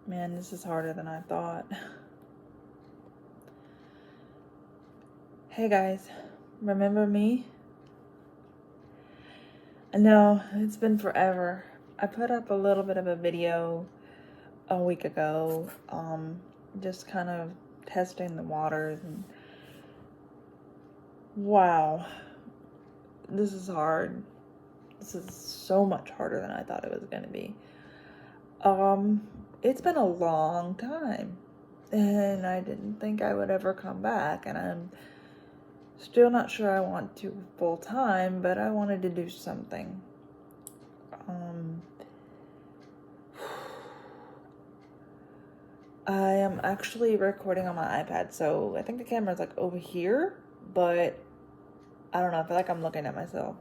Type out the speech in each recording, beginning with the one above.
Man, this is harder than I thought. Hey guys, remember me? I know, it's been forever. I put up a little bit of a video a week ago, just kind of testing the waters, and wow, this is hard. This is so much harder than I thought it was gonna be. It's been a long time, and I didn't think I would ever come back, and I'm still not sure I want to full time, but I wanted to do something. I am actually recording on my iPad, so I think the camera's like over here, but I don't know, I feel like I'm looking at myself.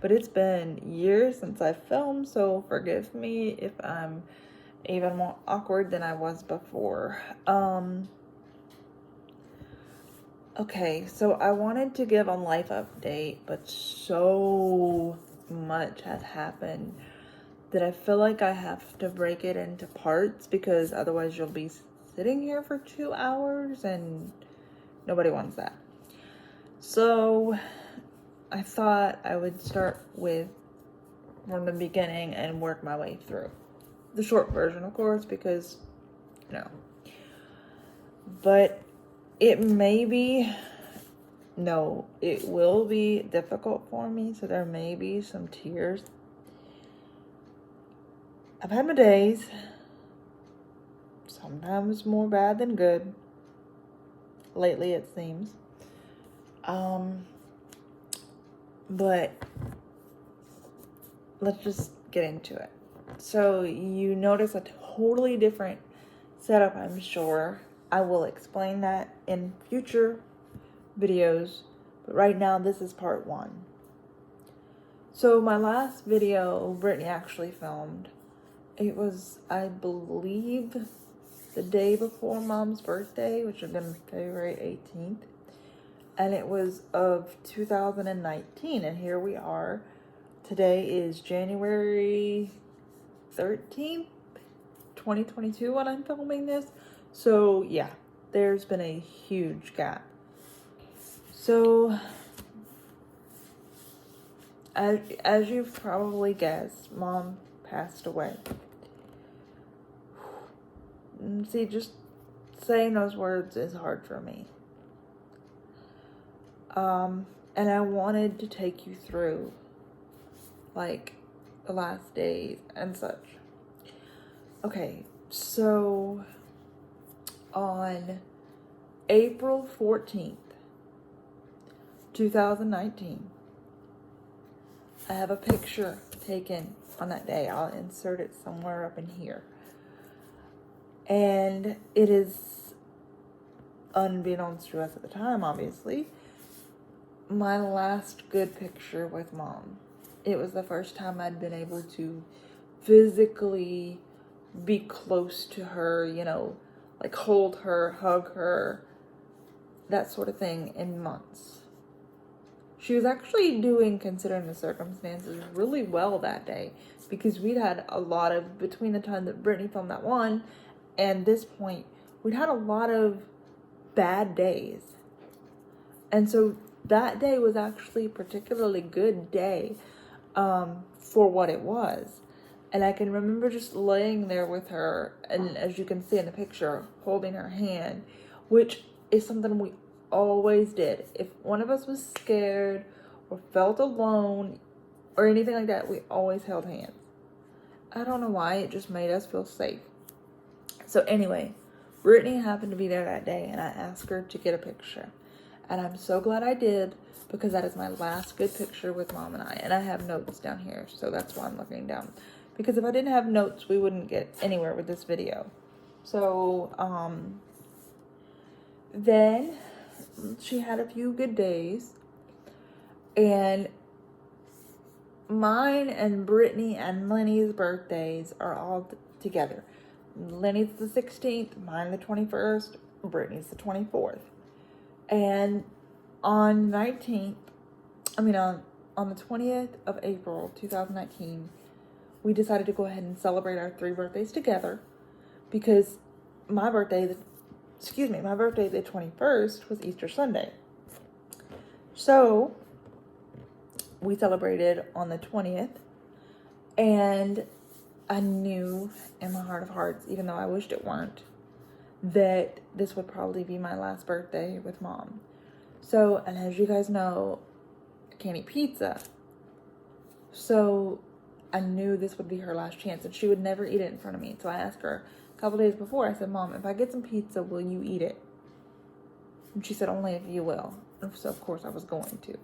But it's been years since I filmed, so forgive me if I'm even more awkward than I was before. Okay, so I wanted to give a life update, but so much has happened that I feel like I have to break it into parts, because otherwise you'll be sitting here for 2 hours and nobody wants that. So I thought I would start with from the beginning and work my way through. The short version, of course, because, but it will be difficult for me, so there may be some tears. I've had my days, sometimes more bad than good, lately it seems. But let's just get into it. So you notice a totally different setup, I'm sure. I will explain that in future videos, but right now this is part 1. So my last video, Brittany actually filmed. It was, I believe, the day before Mom's birthday, which would have been February 18th. And it was of 2019, and here we are. Today is January 13th, 2022 when I'm filming this. So yeah, there's been a huge gap. So as you've probably guessed, Mom passed away. See, just saying those words is hard for me. And I wanted to take you through, like, the last days and such. Okay, so on April 14th, 2019, I have a picture taken on that day. I'll insert it somewhere up in here. And it is, unbeknownst to us at the time, obviously, my last good picture with Mom. It was the first time I'd been able to physically be close to her, like hold her, hug her, that sort of thing, in months. She was actually doing, considering the circumstances, really well that day, because we'd had a lot of, between the time that Brittany filmed that one and this point, we'd had a lot of bad days. And so that day was actually a particularly good day for what it was. And I can remember just laying there with her, and as you can see in the picture, holding her hand, which is something we always did. If one of us was scared or felt alone or anything like that, we always held hands. I don't know why, it just made us feel safe. So anyway, Brittany happened to be there that day, and I asked her to get a picture. And I'm so glad I did, because that is my last good picture with Mom and I. And I have notes down here, so that's why I'm looking down. Because if I didn't have notes, we wouldn't get anywhere with this video. So, then she had a few good days. And mine and Brittany and Lenny's birthdays are all together. Lenny's the 16th, mine the 21st, Brittany's the 24th. And on the 20th of April, 2019, we decided to go ahead and celebrate our 3 birthdays together. because my birthday, the 21st was Easter Sunday. So we celebrated on the 20th, and I knew in my heart of hearts, even though I wished it weren't, that this would probably be my last birthday with Mom. So, and as you guys know, I can't eat pizza. So I knew this would be her last chance, and she would never eat it in front of me. So I asked her a couple days before, I said, Mom, if I get some pizza, will you eat it? And she said, only if you will. And so of course I was going to.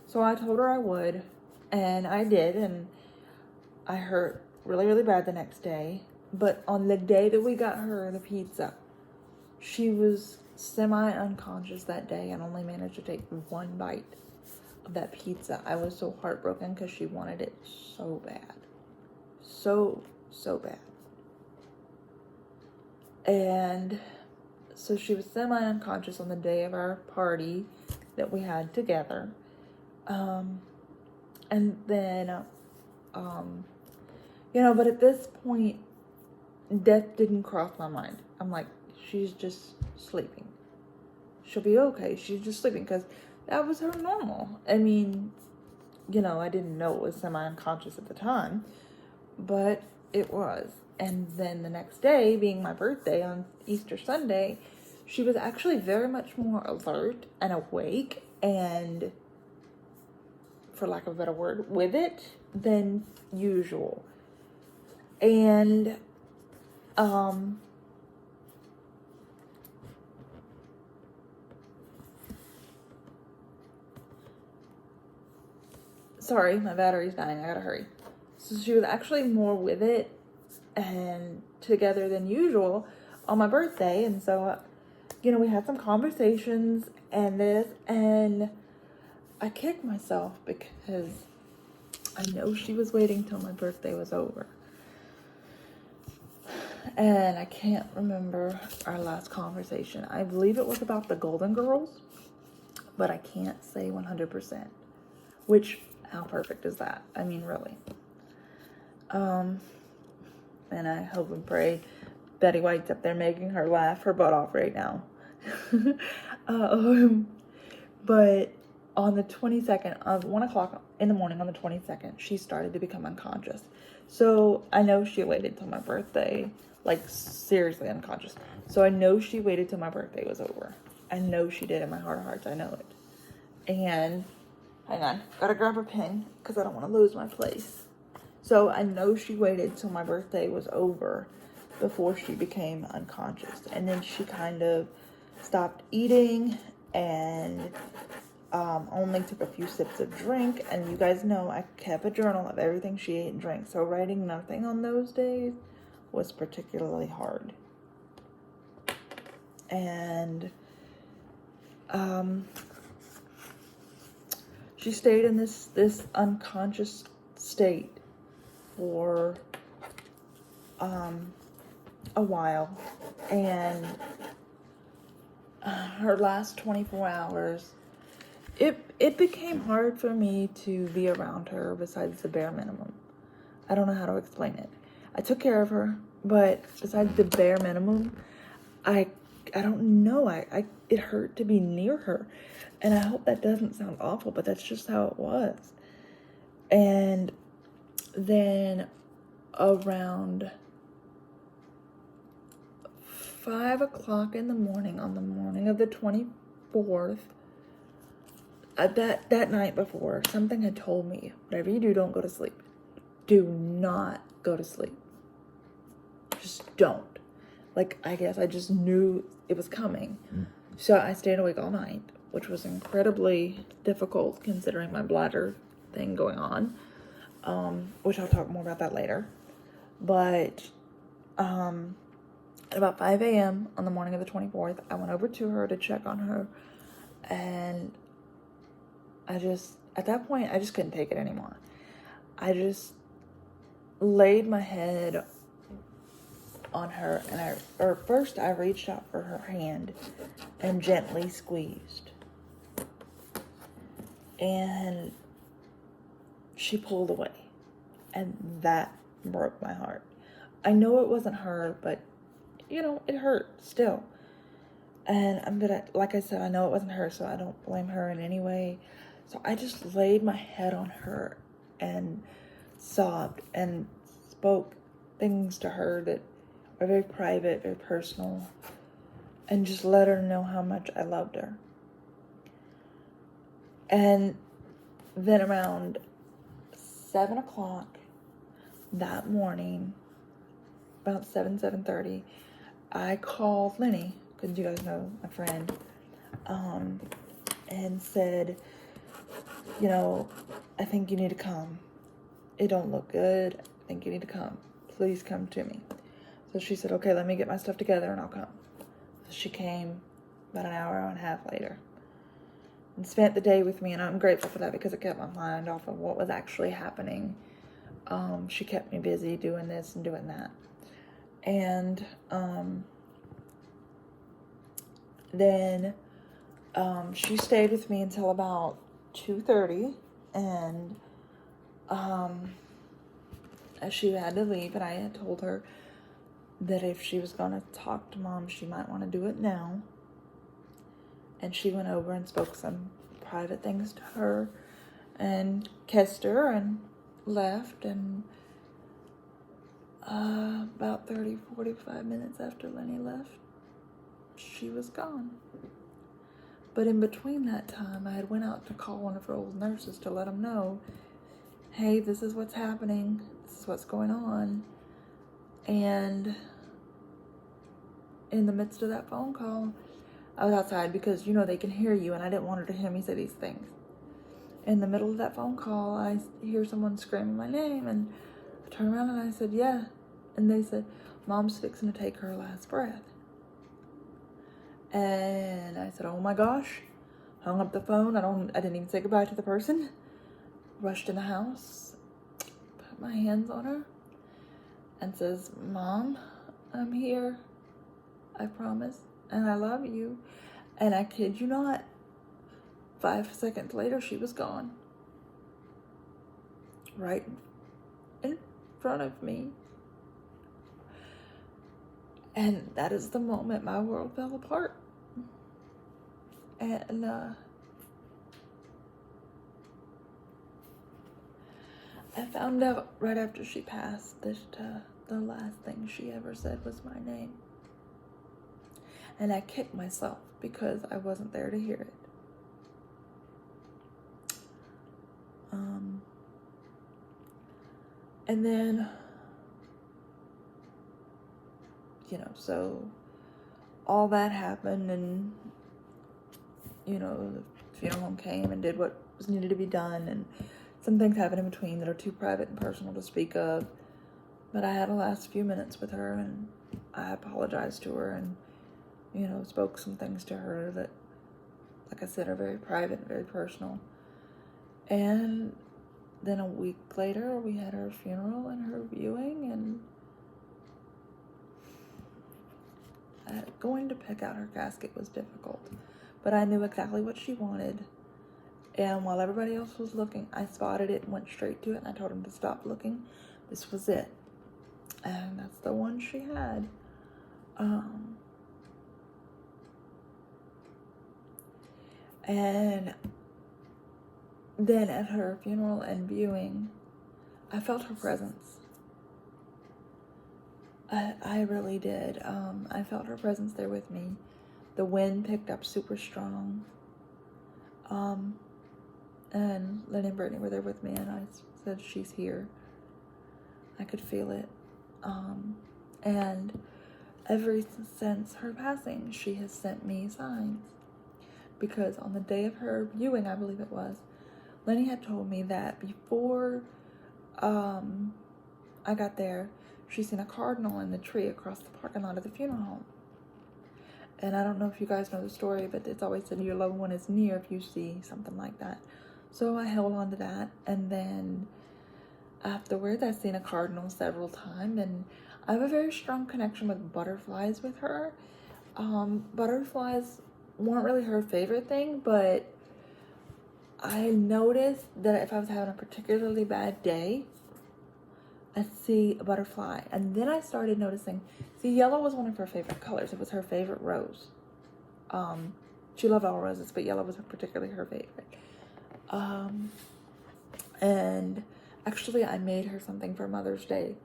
So I told her I would, and I did, and I hurt really, really bad the next day. But on the day that we got her the pizza, she was semi-unconscious that day and only managed to take one bite of that pizza. I was so heartbroken because she wanted it so bad. So bad. And so she was semi-unconscious on the day of our party that we had together. And then, but at this point, death didn't cross my mind. I'm like, she's just sleeping. She'll be okay. She's just sleeping, because that was her normal. I mean, I didn't know it was semi-unconscious at the time, but it was. And then the next day, being my birthday on Easter Sunday, she was actually very much more alert and awake and, for lack of a better word, with it than usual. And, sorry, my battery's dying. I gotta hurry. So she was actually more with it and together than usual on my birthday. And so, we had some conversations and I kicked myself because I know she was waiting till my birthday was over. And I can't remember our last conversation. I believe it was about the Golden Girls, but I can't say 100%. Which, how perfect is that? I mean, really. And I hope and pray Betty White's up there making her laugh her butt off right now. But on the 22nd of 1 o'clock in the morning on the 22nd, she started to become unconscious. So I know she waited till my birthday, like seriously unconscious. So I know she waited till my birthday was over. I know she did in my heart of hearts. I know it. And hang on, gotta grab a pen because I don't want to lose my place. So I know she waited till my birthday was over before she became unconscious. And then she kind of stopped eating and only took a few sips of drink. And you guys know I kept a journal of everything she ate and drank. So writing nothing on those days was particularly hard. And she stayed in this unconscious state for a while, and her last 24 hours, it became hard for me to be around her besides the bare minimum. I don't know how to explain it. I took care of her, but besides the bare minimum, I don't know. It hurt to be near her. And I hope that doesn't sound awful, but that's just how it was. And then around 5 o'clock in the morning, on the morning of the 24th, that night before, something had told me, whatever you do, don't go to sleep. Do not go to sleep. Just don't. Like, I guess I just knew it was coming. So I stayed awake all night, which was incredibly difficult considering my bladder thing going on, which I'll talk more about that later. But at about 5 a.m. on the morning of the 24th, I went over to her to check on her, and at that point, I just couldn't take it anymore. I just laid my head on her, and first I reached out for her hand and gently squeezed. And she pulled away, and that broke my heart. I know it wasn't her, but it hurt still. And like I said, I know it wasn't her, so I don't blame her in any way. So I just laid my head on her and sobbed and spoke things to her that were very private, very personal, and just let her know how much I loved her. And then around 7 o'clock that morning, about 7:30, I called Lenny, because you guys know my friend, and said, I think you need to come. It don't look good. I think you need to come. Please come to me. So she said, okay, let me get my stuff together and I'll come. So she came about an hour and a half later and spent the day with me, and I'm grateful for that because it kept my mind off of what was actually happening. She kept me busy doing this and doing that. And then she stayed with me until about 2:30, and she had to leave, and I had told her that if she was going to talk to Mom, she might want to do it now. And she went over and spoke some private things to her and kissed her and left. And about 45 minutes after Lenny left, she was gone. But in between that time, I had went out to call one of her old nurses to let them know, hey, this is what's happening. This is what's going on. And in the midst of that phone call, I was outside because, they can hear you, and I didn't want her to hear me say these things. In the middle of that phone call, I hear someone screaming my name, and I turned around and I said, yeah. And they said, Mom's fixing to take her last breath. And I said, oh my gosh. Hung up the phone. I didn't even say goodbye to the person. Rushed in the house, put my hands on her, and says, Mom, I'm here. I promise. And I love you. And I kid you not, 5 seconds later, she was gone. Right in front of me. And that is the moment my world fell apart. And I found out right after she passed that the last thing she ever said was my name. And I kicked myself because I wasn't there to hear it. And then, so all that happened, and, the funeral home came and did what was needed to be done, and some things happened in between that are too private and personal to speak of. But I had the last few minutes with her, and I apologized to her, and, spoke some things to her that, like I said, are very private and very personal. And then a week later, we had her funeral and her viewing, and going to pick out her casket was difficult. But I knew exactly what she wanted. And while everybody else was looking, I spotted it and went straight to it, and I told him to stop looking. This was it. And that's the one she had. And then at her funeral and viewing, I felt her presence. I really did. I felt her presence there with me. The wind picked up super strong. And Lenny and Brittany were there with me, and I said, she's here. I could feel it. And ever since her passing, she has sent me signs. Because on the day of her viewing, I believe it was, Lenny had told me that before I got there, she's seen a cardinal in the tree across the parking lot of the funeral home. And I don't know if you guys know the story, but it's always said your loved one is near if you see something like that. So I held on to that, and then afterwards I've seen a cardinal several times, and I have a very strong connection with butterflies with her. Butterflies weren't really her favorite thing, but I noticed that if I was having a particularly bad day I see a butterfly. And then I started noticing, see, yellow was one of her favorite colors. It was her favorite rose. She loved all roses, but yellow was particularly her favorite. And actually I made her something for Mother's Day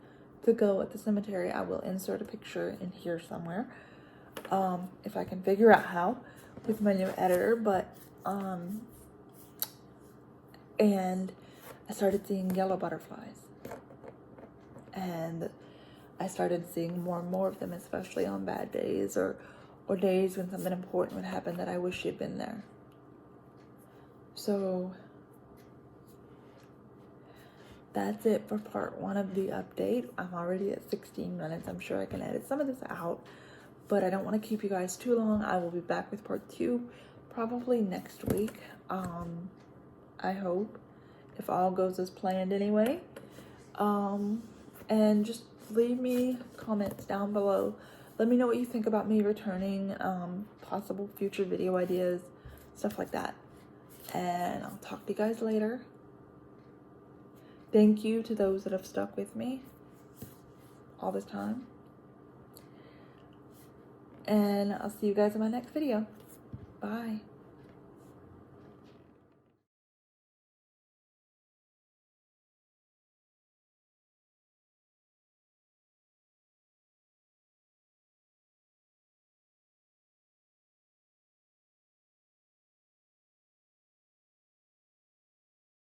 to go at the cemetery. I will insert a picture in here somewhere, if I can figure out how with my new editor. But and I started seeing yellow butterflies, and I started seeing more and more of them, especially on bad days or days when something important would happen that I wish she'd been there. So that's it for part 1 of the update. I'm already at 16 minutes. I'm sure I can edit some of this out, but I don't want to keep you guys too long. I will be back with part 2 probably next week. I hope, if all goes as planned anyway. And just leave me comments down below. Let me know what you think about me returning, possible future video ideas, stuff like that. And I'll talk to you guys later. Thank you to those that have stuck with me all this time. And I'll see you guys in my next video. Bye.